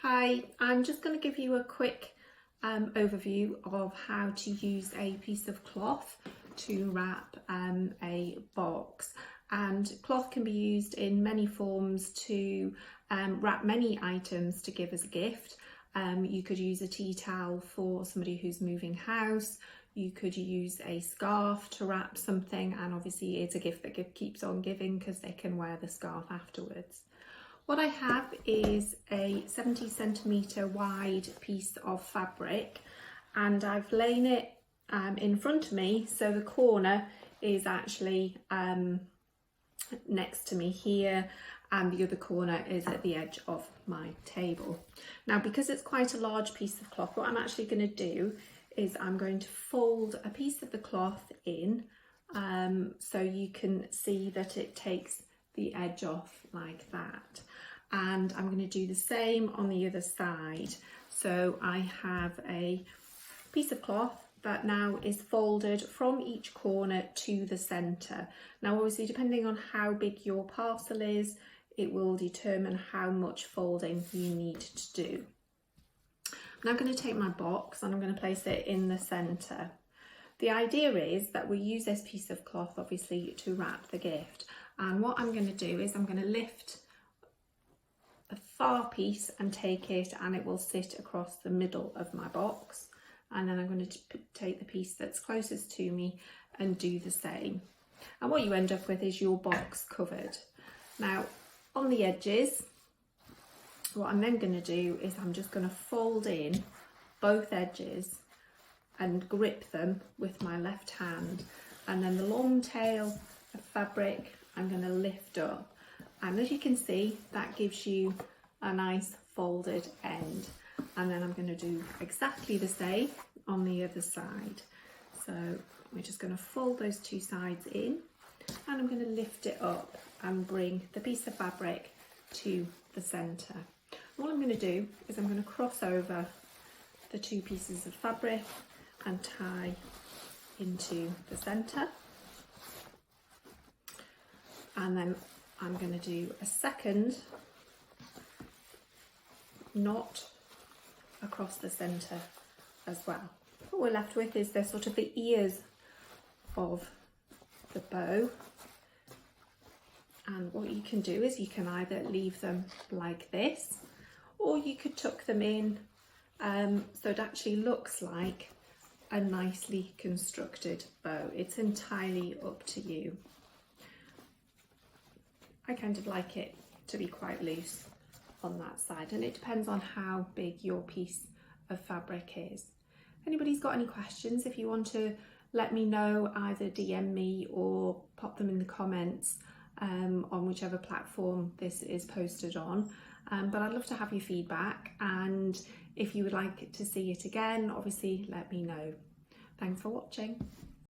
Hi, I'm just going to give you a quick overview of how to use a piece of cloth to wrap a box. And cloth can be used in many forms to wrap many items to give as a gift. You could use a tea towel for somebody who's moving house. You could use a scarf to wrap something, and obviously it's a gift that keeps on giving because they can wear the scarf afterwards. What I have is a 70cm wide piece of fabric, and I've laid it in front of me, so the corner is actually next to me here and the other corner is at the edge of my table. Now, because it's quite a large piece of cloth, what I'm actually going to do is I'm going to fold a piece of the cloth in so you can see that it takes the edge off like that. And I'm going to do the same on the other side. So I have a piece of cloth that now is folded from each corner to the centre. Now obviously, depending on how big your parcel is, it will determine how much folding you need to do. I'm now going to take my box and I'm going to place it in the centre. The idea is that we use this piece of cloth obviously to wrap the gift, and what I'm going to do is I'm going to lift a far piece and take it, and it will sit across the middle of my box, and then I'm going to take the piece that's closest to me and do the same, and what you end up with is your box covered. Now on the edges, what I'm then going to do is I'm just going to fold in both edges and grip them with my left hand, and then the long tail of fabric I'm going to lift up, and as you can see, that gives you a nice folded end. And then I'm going to do exactly the same on the other side. So we're just going to fold those two sides in, and I'm going to lift it up and bring the piece of fabric to the centre. What I'm going to do is I'm going to cross over the two pieces of fabric and tie into the centre. And then I'm going to do a second knot across the centre as well. What we're left with is the sort of the ears of the bow, and what you can do is you can either leave them like this, or you could tuck them in so it actually looks like a nicely constructed bow. It's entirely up to you. I kind of like it to be quite loose on that side, and it depends on how big your piece of fabric is. If anybody's got any questions, if you want to let me know, either DM me or pop them in the comments on whichever platform this is posted on. But I'd love to have your feedback, and if you would like to see it again, obviously let me know. Thanks for watching.